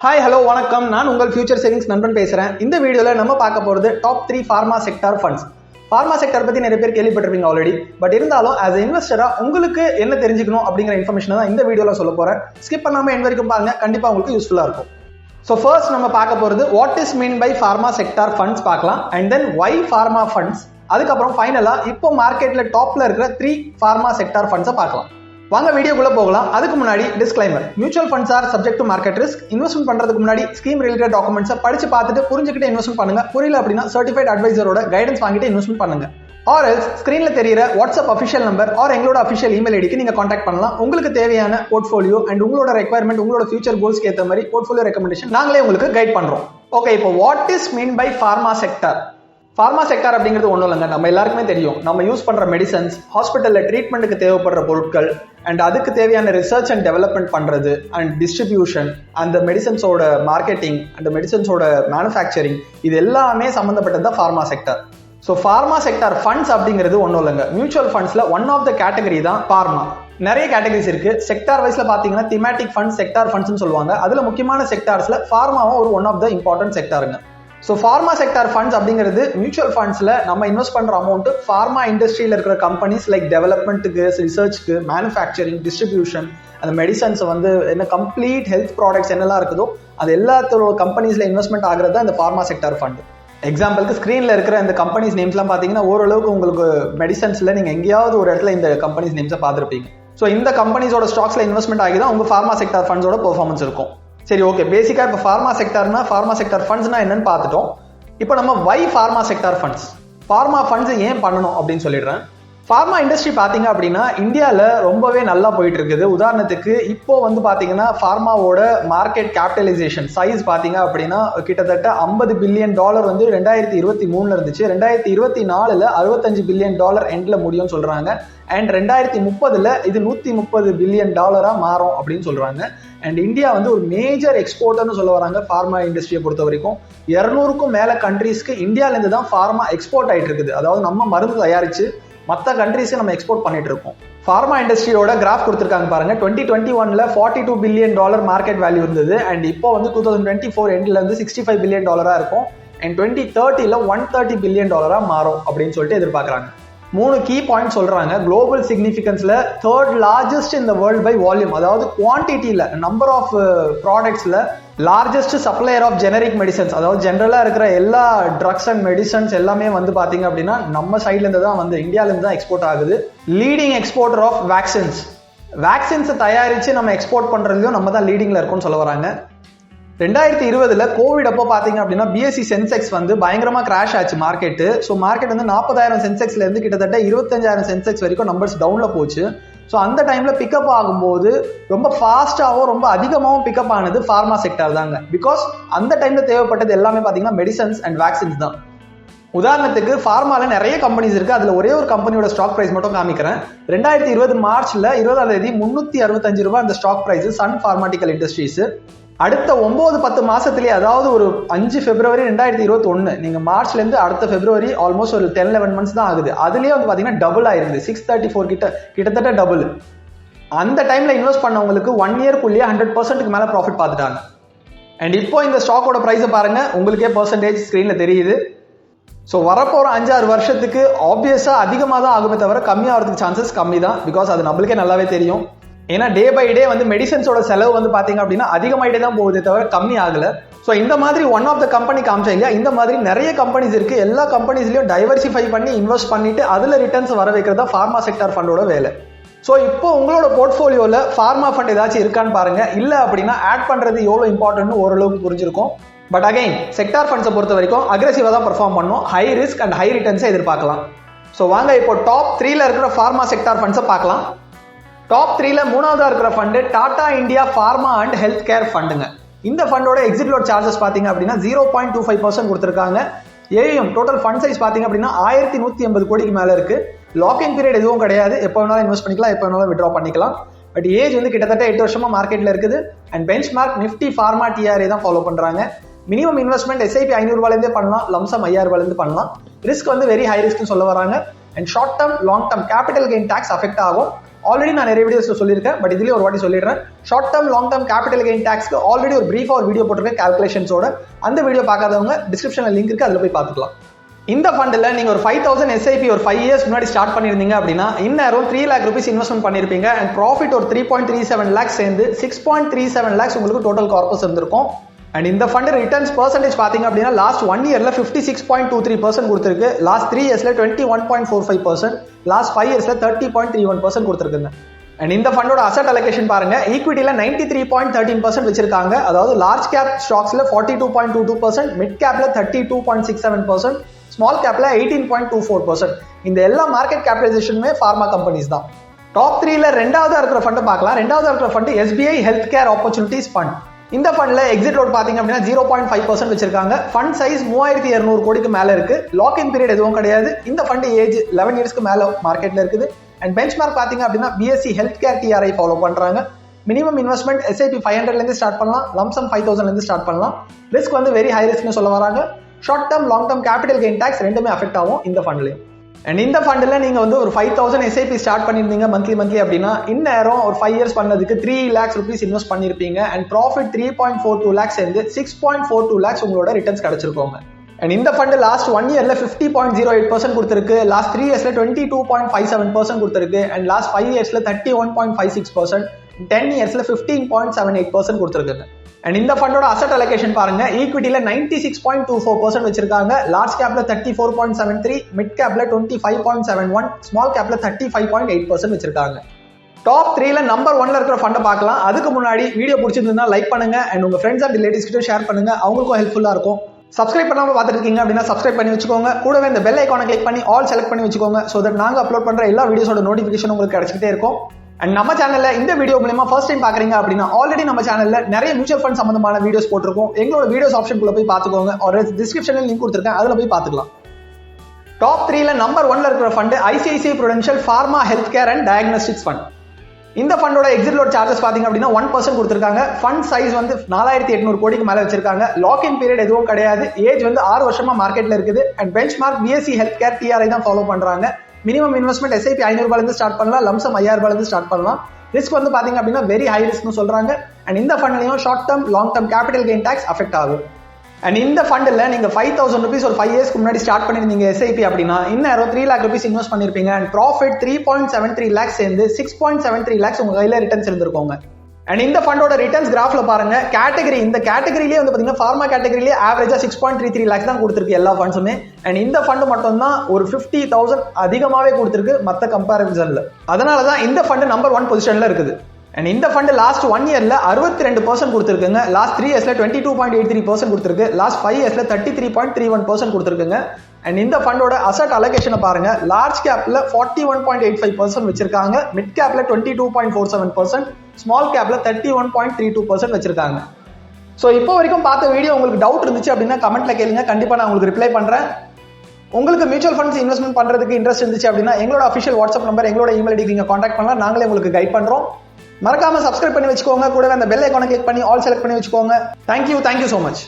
Hi hello வணக்கம், நான் உங்கள் ஃபியூச்சர் சேவிங்ஸ் நண்பன் பேசுகிறேன். இந்த வீடியோவில் நம்ம பார்க்க போகிறது top 3 pharma sector funds. Pharma sector பற்றி நிறைய பேர் கேள்விப்பட்டிருப்பீங்க ஆல்ரெடி. பட் இருந்தாலும் ஆஸ் எ இன்வெஸ்டராக உங்களுக்கு என்ன தெரிஞ்சுக்கணும் அப்படிங்கிற இன்ஃபர்மேஷனை தான் இந்த வீடியோவில் சொல்ல போகிறேன். ஸ்கிப் பண்ணாமல் என் வரைக்கும் பாருங்க, கண்டிப்பாக உங்களுக்கு யூஸ்ஃபுல்லாக இருக்கும். ஸோ ஃபர்ஸ்ட் நம்ம பார்க்க போகிறது what is mean by pharma sector funds பார்க்கலாம். And then why pharma funds. அதுக்கப்புறம் ஃபைனலாக இப்போ மார்க்கெட்டில் டாப்பில் இருக்கிற 3 ஃபார்மா செக்டார் ஃபண்ட்ஸை பார்க்கலாம். வாங்க வீடியோக்குள்ள போகலாம். அதுக்கு முன்னாடி disclaimer: mutual funds R subject to market risk. Investment பண்றதுக்கு முன்னாடி ஸ்கீம் ரிலேட்டட் டாக்குமெண்ட்ஸை படிச்சு பார்த்துட்டு புரிஞ்சுக்கிட்டு இன்வெஸ்ட்மெண்ட் பண்ணுங்க. புரியல அப்படின்னா சர்டிஃபைட் அட்வைசரோட கைடன்ஸ் வாங்கிட்டு இன்வெஸ்ட்மெண்ட் பண்ணுங்க. ஆர் எல்ஸ் ஸ்கிரீன்ல தெரியுற வாட்ஸ்அப் அஃபிஷியல் நம்பர் ஆர் எங்களோட அஃபிஷியல் இமெயில் ஐடிக்கு நீங்க கான்டாக்ட் பண்ணலாம். உங்களுக்கு தேவையான போர்ட்ஃபோலியோ அண்ட் உங்களோட ரெக்யர்மெண்ட், உங்களோட ஃபியூச்சர் கோல்ஸ்க்கு ஏற்ற மாதிரி போர்ட்ஃபோலியோ ரெக்கமெண்டேஷன் நாங்களே உங்களுக்கு கைட் பண்றோம். ஓகே, இப்போ what is mean by pharma sector? Pharma sector அப்படிங்கிறது ஒன்றும் இல்லைங்க, நம்ம எல்லாருக்குமே தெரியும். நம்ம யூஸ் பண்ற மெடிசன்ஸ், ஹாஸ்பிட்டல்ல ட்ரீட்மெண்ட்டுக்கு தேவைப்படுற பொருட்கள், அண்ட் அதுக்கு தேவையான ரிசர்ச் அண்ட் டெவலப்மெண்ட் பண்றது அண்ட் டிஸ்ட்ரிபியூஷன், அந்த மெடிசன்ஸோட மார்க்கெட்டிங், அந்த மெடிசன்ஸோட மேனுஃபேக்சரிங், இது எல்லாமே சம்பந்தப்பட்டது தான் pharma sector. So pharma sector funds அப்படிங்கிறது ஒன்றும் இல்லைங்க, மியூச்சுவல் ஃபண்ட்ஸ்ல ஒன் ஆஃப் த கேட்டகரி தான் ஃபார்மா. நிறைய கேட்டகரிஸ் இருக்கு. செக்டார் வைஸ்ல பாத்தீங்கன்னா திமேட்டிக் ஃபண்ட்ஸ், செக்டார் ஃபண்ட்ஸ்னு சொல்லுவாங்க. அதுல முக்கியமான செக்டார்ஸ்ல ஃபார்மாவும் ஒரு ஒன் ஆஃப் த இம்பார்ட்டன்ட் செக்டாருங்க. ஸோ ஃபார்மா செக்டார் ஃபண்ட்ஸ் அப்படிங்கிறது மியூச்சுவல் ஃபண்ட்ஸ்ல நம்ம இன்வெஸ்ட் பண்ற அமௌண்ட் ஃபார்மா இண்டஸ்ட்ரியில் இருக்கிற கம்பெனிஸ் லைக் டெவலப்மெண்ட்டுக்கு, ரிசர்ச்க்கு, மேனுஃபேக்சரிங், டிஸ்ட்ரிபியூஷன், அந்த மெடிசன்ஸ் என்ன கம்ப்ளீட் ஹெல்த் ப்ராடக்ட்ஸ் என்னெல்லாம் இருக்குதோ அது எல்லாத்தோட கம்பெனிஸ்ல இன்வெஸ்ட்மெண்ட் ஆகிறது தான் இந்த ஃபார்மா செக்டார் ஃபண்ட். எக்ஸாம்பிளுக்கு ஸ்க்ரீன்ல இருக்கிற இந்த கம்பெனிஸ் நேம்ஸ்லாம் பார்த்தீங்கன்னா ஓரளவுக்கு உங்களுக்கு மெடிசன்ஸ்ல நீங்க எங்கேயாவது ஒரு இடத்துல இந்த கம்பெனிஸ் நேம்ஸை பார்த்துருப்பீங்க. ஸோ இந்த கம்பெனிஸோட ஸ்டாக்ஸ்ல இன்வெஸ்ட்மெண்ட் ஆகி தான் உங்க ஃபார்மா செக்டார் ஃபண்ட்ஸோட பெர்ஃபார்மன்ஸ் இருக்கும். சரி, ஓகே, பேசிக்கா இப்போ ஃபார்மா செக்டார்னா ஃபார்மா செக்டார் ஃபண்ட்ஸ்னா என்னன்னு பார்த்துட்டோம். இப்போ நம்ம why pharma sector funds, pharma funds ஏன் பண்ணணும் அப்படின்னு சொல்லிடுறேன். ஃபார்மா இண்டஸ்ட்ரி பார்த்தீங்க அப்படின்னா இந்தியாவில் ரொம்பவே நல்லா போயிட்டு இருக்குது. உதாரணத்துக்கு இப்போ பார்த்தீங்கன்னா ஃபார்மாவோட மார்க்கெட் கேபிட்டலைசேஷன் சைஸ் பார்த்தீங்க அப்படின்னா கிட்டத்தட்ட $50 பில்லியன் 2023 இருந்துச்சு. 2024 $65 பில்லியன் எண்ட்ல முடியும்னு சொல்றாங்க. அண்ட் 2030 இது $130 பில்லியன் மாறும் அப்படின்னு சொல்றாங்க. அண்ட் இந்தியா ஒரு மேஜர் எக்ஸ்போர்ட்டர்னு சொல்ல வராங்க ஃபார்மா இண்டஸ்ட்ரியை பொறுத்த வரைக்கும். 200க்கும் மேல கண்ட்ரீஸ்க்கு இந்தியாவிலேருந்து தான் ஃபார்மா எக்ஸ்போர்ட் ஆயிட்டு இருக்குது. அதாவது நம்ம மருந்து தயாரிச்சு மற்ற கண்ட்ரீஸ்க்கு நம்ம எக்ஸ்போர்ட் பண்ணிட்டு இருக்கோம். ஃபார்மா இண்டஸ்ட்ரியோட கிராஃப் கொடுத்துருக்காங்க பாருங்க. 2021 $42 பில்லியன் மார்க்கெட் வேல்யூ இருந்தது. அண்ட் இப்போ 2024 எண்ட்ல $65 பில்லியன் இருக்கும். அண்ட் 2030 $130 பில்லியன் மாறும் அப்படின்னு சொல்லிட்டு எதிர்பார்க்கறாங்க. 3 கீ பாயிண்ட் சொல்றாங்க. குளோபல் சிக்னிஃபிகன்ஸ்ல 3rd லார்ஜஸ்ட் இந்த வேர்ல்ட் பை வால்யூம், அதாவது குவான்டிட்டியில நம்பர் ஆஃப் ப்ராடக்ட்ஸ்ல largest supplier of generic medicines, அதாவது ஜெனரலா இருக்கிற எல்லா ட்ரக்ஸ் அண்ட் மெடிசன்ஸ் எல்லாமே பாத்தீங்க அப்படின்னா நம்ம சைட்ல இருந்து தான் இந்தியால இருந்து தான் எக்ஸ்போர்ட் ஆகுது. லீடிங் எக்ஸ்போர்ட்டர் ஆஃப் வேக்சின்ஸ் தயாரிச்சு நம்ம எக்ஸ்போர்ட் பண்றதுலயும் நம்ம தான் லீடிங்ல இருக்கும்னு சொல்ல வராங்க. 2020 கோவிட் அப்போ பாத்தீங்க அப்படின்னா பிஎஸ்சி சென்செக்ஸ் பயங்கரமா கிராஷ் ஆச்சு மார்க்கெட். ஸோ மார்க்கெட் 40,000 சென்செக்ஸ்ல இருந்து கிட்டத்தட்ட 25,000 சென்செக்ஸ் வரைக்கும் நம்பர்ஸ் டவுன்ல போச்சு. ஸோ அந்த டைம்ல பிக்கப் ஆகும்போது ரொம்ப ஃபாஸ்டாகவும் ரொம்ப அதிகமாகவும் பிக்கப் ஆனது ஃபார்மா செக்டார் தாங்க. பிகாஸ் அந்த டைம்ல தேவைப்பட்டது எல்லாமே பாத்தீங்கன்னா மெடிசன்ஸ் அண்ட் வேக்சின்ஸ் தான். உதாரணத்துக்கு ஃபார்மால நிறைய கம்பெனிஸ் இருக்கு. அதுல ஒரே ஒரு கம்பெனியோட ஸ்டாக் பிரைஸ் மட்டும் காமிக்கிறேன். 2020 மார்ச்ல 20ஆம் தேதி $365 அந்த ஸ்டாக் பிரைஸ் சன் பார்மாட்டிக்கல் இண்டஸ்ட்ரீஸ். அடுத்த 9-10 மாசத்திலேயே, அதாவது ஒரு 5 பிப்ரவரி 2021, நீங்க மார்ச்ல இருந்து அடுத்த பிப்ரவரி ஆல்மோஸ்ட் ஒரு 10-11 மந்த்ஸ் தான் ஆகுது. அதுலயே பாத்தீங்கன்னா டபுள் ஆயிருந்து 634 கிட்டத்தட்ட டபுள். அந்த டைம்ல இன்வெஸ்ட் பண்ணவங்களுக்கு 1 இயர்க்குள்ளேயே 100% மேல ப்ராஃபிட் பார்த்துட்டாங்க. அண்ட் இப்போ இந்த ஸ்டாக்கோட பிரைஸ் பாருங்க, உங்களுக்கே பெர்சன்டேஜ் ஸ்கிரீன்ல தெரியுது. ஸோ வரப்போற 5-6 வருஷத்துக்கு ஆப்வியஸா அதிகமாக தான் ஆகுமே தவிர கம்மியாகிறதுக்கு சான்சஸ் கம்மி தான். பிகாஸ் அது நம்மளுக்கே நல்லாவே தெரியும். ஏன்னா டே பை டே மெடிசன்ஸோட செலவு பாத்தீங்க அப்படின்னா அதிகமாயிட்டே தான் போகுதே தவிர கம்மி ஆகல. ஸோ இந்த மாதிரி ஒன் ஆஃப் த கம்பெனி காமிச்சா இல்லையா, இந்த மாதிரி நிறைய கம்பெனிஸ் இருக்கு. எல்லா கம்பெனிஸ்லயும் டைவர்சிஃபை பண்ணி இன்வெஸ்ட் பண்ணிட்டு அதுல ரிட்டர்ன்ஸ் வர வைக்கிறதா ஃபார்மா செக்டார் ஃபண்டோட வேலை. ஸோ இப்போ உங்களோட போர்ட்ஃபோலியோல ஃபார்மா ஃபண்ட் ஏதாச்சும் இருக்கான்னு பாருங்க. இல்ல அப்படின்னா ஆட் பண்றது எவ்வளவு இம்பார்ட்டன்ட்னு ஓரளவுக்கு புரிஞ்சிருக்கும். பட் அகைன் செக்டார் ஃபண்ட்ஸை பொறுத்த வரைக்கும் அக்ரெசிவா தான் பெர்ஃபார்ம் பண்ணும். ஹை ரிஸ்க் அண்ட் ஹை ரிட்டர்ன்ஸை எதிர்பார்க்கலாம். ஸோ வாங்க இப்போ டாப் 3ல இருக்கிற ஃபார்மா செக்டார் ஃபண்ட்ஸை பார்க்கலாம். டாப் 3ல 3ஆவதா இருக்கிற fund Tata India pharma and health care ஃபண்டுங்க. இந்த ஃபண்டோட எக்ஸிட் லோட் சார்ஜஸ் பாத்தீங்க அப்படின்னா 0.25% கொடுத்திருக்காங்க. ஏஎம் டோட்டல் ஃபண்ட் சைஸ் பாத்தீங்க அப்படின்னா 1180 கோடிக்கு மேல இருக்கு. லாக்கிங் பீரியட் எதுவும் கிடையாது. எப்போ வேணாலும் இன்வெஸ்ட் பண்ணிக்கலாம், எப்போ வேணாலும் வித்ட்ரா பண்ணிக்கலாம். பட் ஏஜ் கிட்டத்தட்ட 8 வருஷமா மார்க்கெட்ல இருக்குது. And bench mark Nifty pharma TRA தான் ஃபாலோ பண்றாங்க. மினிமம் இன்வெஸ்ட்மெண்ட் எஸ்ஐபி ₹500 பண்ணலாம், லம்சம் ₹5000 பண்ணலாம். ரிஸ்க் வெரி ஹை ரிஸ்க் சொல்ல வராங்க. And short term long term capital gain tax affect ஆகும். ஆல்ரெடி நான் நிறைய வீடியோஸ்ல சொல்லியிருக்கேன், பட் இதுலயே ஒரு வாட்டி சொல்லிடுறேன். Short term long term capital gain டாக்ஸ்க்கு ஆல்ரெடி ஒரு பிரீஃபா ஒரு வீடியோ போட்டிருக்கேன் கால்குலேஷன்ஸோட. அந்த வீடியோ பார்க்காதவங்க டிஸ்கிரிப்ஷன்ல லிங்க் இருக்கு, அதுல போய் பார்த்துக்கலாம். இந்த ஃபண்டில் நீங்கள் ஒரு 5000 SIP ஒரு 5 இயர்ஸ் முன்னாடி ஸ்டார்ட் பண்ணியிருந்தீங்க அப்படின்னா இந்நேரம் 3 lakh rupees இன்வெஸ்ட்மெண்ட் பண்ணியிருப்பீங்க. அண்ட் ப்ராஃபிட் ஒரு 3.37 lakhs சேர்ந்து 6.37 lakhs உங்களுக்கு டோட்டல் கார்பஸ் இருந்திருக்கும். அண்ட் இந்த ஃபண்ட் ரிட்டர்ன்ஸ் பர்சன்டேஜ் பார்த்தீங்க அப்படின்னா லாஸ்ட் 1 yearல 56.23% கொடுத்துருக்கு, லாஸ்ட் 3 yearsல 21.45%, லாஸ்ட் 5 yearsல 30.31% கொடுத்துருக்குங்க. அண்ட் இந்த ஃபண்டோட அசெட் அலோகேஷன் பாருங்க, ஈக்விட்டியில 93.13% வச்சிருக்காங்க. அதாவது லார்ஜ் கேப் ஸ்டாக்ஸ்ல 42.22%, மிட் கேப்ல 32.67%, ஸ்மால் கேப்ல 18.24%. இந்த எல்லா மார்க்கெட் கேபிடலைசேஷனுமே ஃபார்மா கம்பெனிஸ் தான். டாப் 3ல ரெண்டாவதா இருக்கிற ஃபண்ட் பார்க்கலாம். ரெண்டாவதா இருக்கிற fund SBI health care opportunities fund. இந்த ஃபண்ட்ல எக்ஸிட் லோட் பாத்தீங்க அப்படின்னா 0.5% வச்சிருக்காங்க. ஃபண்ட் சைஸ் 3200 கோடிக்கு மேல இருக்கு. லாக் இன் பீரியட் எதுவும் கிடையாது. இந்த ஃபண்ட் ஏஜ் 11 இயர்ஸ்க்கு மேல மார்க்கெட்ல இருக்குது. அண்ட் பெஞ்ச்மார்க் பாத்தீங்க அப்படின்னா BSc health care TRI follow பண்றாங்க. மினிமம் இன்வெஸ்ட்மெண்ட் SIP 500ல இருந்து ஸ்டார்ட் பண்ணலாம், லம்சம் 5000ல இருந்து ஸ்டார்ட் பண்ணலாம். ரிஸ்க் வந்து வெரி ஹை ரிஸ்க்னு சொல்ல வராங்க. Short term long term capital gain tax ரெண்டுமே அஃபெக்ட் ஆகும் இந்த ஃபண்ட்லயும். அண்ட் இந்த ஃபண்ட்ல நீங்க வந்து ஒரு 5000 SIP ஸ்டார்ட் பண்ணிருந்தீங்க மந்த்லி அப்படின்னா இந்நேரம் ஒரு 5 இயர்ஸ் பண்ணதுக்கு 3 lakhs rupees இன்வெஸ்ட் பண்ணிருப்பீங்க. அண்ட் ப்ராஃபிட் 3.42 lakhs சேர்ந்து 6.42 lakhs உங்களோட ரிட்டர்ன்ஸ் கிடைச்சிருக்கோங்க. அண்ட் இந்த ஃபண்ட் லாஸ்ட் 1 yearல 50.08% கொடுத்திருக்கு, லாஸ்ட் 3 yearsல 22.57% கொடுத்திருக்கு, அண்ட் லாஸ்ட் 5 yearsல 31.56%, 10 yearsல 15.78% கொடுத்திருக்குங்க. அண்ட் இந்த ஃபண்டோட அசெட் அலோகேஷன் பாருங்க, ஈக்விட்டியில 96.24% வச்சிருக்காங்க, லார்ஜ் கேப்ல 34.73, மிட் கேப்ல 25.71, ஸ்மால் கேப்ல 35.8% வச்சிருக்காங்க. டாப் 3ல நம்பர் 1ல இருக்கிற ஃபண்டை பார்க்கலாம். அதுக்கு முன்னாடி வீடியோ பிடிச்சிருந்தா லைக் பண்ணுங்க, அண்ட் உங்க ஃப்ரெண்ட்ஸ் அண்ட் ரிலேட்டிவ்ஸ் கிட்ட ஷேர் பண்ணுங்க, அவங்களுக்கும் ஹெல்ப்ஃபுல்லா இருக்கும். சப்ஸ்கிரைப் பண்ணாம பார்த்துருக்கீங்க அப்படின்னா சப்ஸ்கிரைப் பண்ணி வச்சுக்கோங்க. கூடவே இந்த பெல் ஐகானை கிளிக் பண்ணி ஆல் செலக்ட் பண்ணி வச்சுக்கோங்க. ஸோ தட் நாங்கள் அப்லோட் பண்ற எல்லா வீடியோஸோட நோட்டிஃபிகேஷன் உங்களுக்கு கிடைச்சிட்டே இருக்கும். அண்ட் நம்ம சேனல்ல இந்த வீடியோ மூலமா ஃபர்ஸ்ட் டைம் பாக்குறீங்க அப்படின்னா ஆல்ரெடி நம்ம சேனல்ல நிறைய மியூச்சுவல் ஃபண்ட் சம்பந்தமான வீடியோஸ் போட்டிருக்கோம். எங்களோட வீடியோஸ் ஆப்ஷனுக்குள்ள போய் பார்த்துக்கோங்க, ஒரு டிஸ்கிரிப்ஷன்ல லிங்க் கொடுத்துருக்கேன், அதுல போய் பார்த்துக்கலாம். டாப் 3ல நம்பர் 1ல இருக்கிற fund ICICI Prudential Pharma Health Care and Diagnostics Fund. இந்த ஃபண்டோட எக்ஸிட் லோட் சார்ஜஸ் பாத்தீங்க அப்படின்னா 1% கொடுத்திருக்காங்க. ஃபண்ட் சைஸ் வந்து 4800 கோடிக்கு மேல வச்சிருக்காங்க. லாக் இன் பீரியட் எதுவும் கிடையாது. ஏஜ் வந்து 6 வருஷமா மார்க்கெட்ல இருக்குது. And benchmark BSc health care TRI தான் ஃபாலோ பண்றாங்க. மினிமம் இன்வெஸ்ட்மெண்ட் SIP 500 ரூபாயில இருந்து ஸ்டார்ட் பண்ணலாம், லம்சம் 5000 ரூபாயில இருந்து ஸ்டார்ட் பண்ணலாம். ரிஸ்க் வந்து பாத்தீங்க அப்படின்னா வெரி ஹை ரிஸ்க்னு சொல்றாங்க. அண்ட் இந்த ஃபண்ட்லயும் short term long term capital gain tax affect ஆகும். அண்ட் இந்த ஃபண்ட்ல நீங்க 5000 rupees ஒரு 5 இயர்ஸ்க்கு முன்னாடி ஸ்டார்ட் பண்ணிருந்தீங்க SIP அப்படின்னா இந்நேரம் 3 lakh rupees இன்வெஸ்ட் பண்ணிருப்பீங்க. அண்ட் ப்ராஃபிட் 3.73 lakhs சேர்ந்து 6.73 lakhs உங்க கையில ரிட்டர்ன்ஸ் இருந்திருக்கோங்க. அண்ட் இந்த ஃபண்டோட ரிட்டர்ன்ஸ் கிராஃப்ல பாருங்க, கேட்டகரி இந்த கேட்டகரியிலேயே வந்து பாத்தீங்கன்னா ஃபார்மா கேட்டகரியிலே ஆவரேஜா 6.33 lakhs தான் கொடுத்திருக்கு எல்லா ஃபண்ட்ஸுமே. அண்ட் இந்த ஃபண்ட் மட்டும் தான் ஒரு 50,000 அதிகமாவே கொடுத்திருக்கு மற்ற கம்பேரிசன்ல. அதனாலதான் இந்த ஃபண்ட் நம்பர் 1 பொசிஷன்ல இருக்குது. அண்ட் இந்த ஃபண்ட் லாஸ்ட் 1 yearல 62% கொடுத்திருக்குங்க, லாஸ்ட் 3 yearsல 22.83% கொடுத்திருக்கு, லாஸ்ட் 5 yearsல 33.31% கொடுத்திருக்குங்க. அண்ட் இந்த ஃபண்டோட அசெட் அலோகேஷனை பாருங்க, லார்ஜ் கேப்ல 41.85% வச்சிருக்காங்க, மிட் கேப்ல 22.47%, ஸ்மால் கேப்ல 31.32% வச்சிருக்காங்க. ஸோ இப்போ வரைக்கும் பார்த்த வீடியோ உங்களுக்கு டவுட் இருந்துச்சு அப்படின்னா கமெண்ட்ல கேளுங்க, கண்டிப்பா நான் உங்களுக்கு ரிப்ளை பண்றேன். உங்களுக்கு மியூச்சுவல் ஃபண்ட்ஸ் இன்வெஸ்ட்மெண்ட் பண்றதுக்கு இன்ட்ரெஸ்ட் இருந்துச்சு அப்படின்னா எங்களோட அஃபிஷியல் வாட்ஸ்அப் நம்பர், எங்களோட இமெயில் ஐடி நீங்க கான்டாக்ட் பண்ணலாம், நாங்களே உங்களுக்கு கைட் பண்றோம். மறக்காம சப்ஸ்கிரைப் பண்ணி வச்சுக்கோங்க, கூடவே அந்த பெல் ஐகானை கிளிக் பண்ணி ஆல் செலக்ட் பண்ணி வச்சுக்கோங்க. Thank you so much.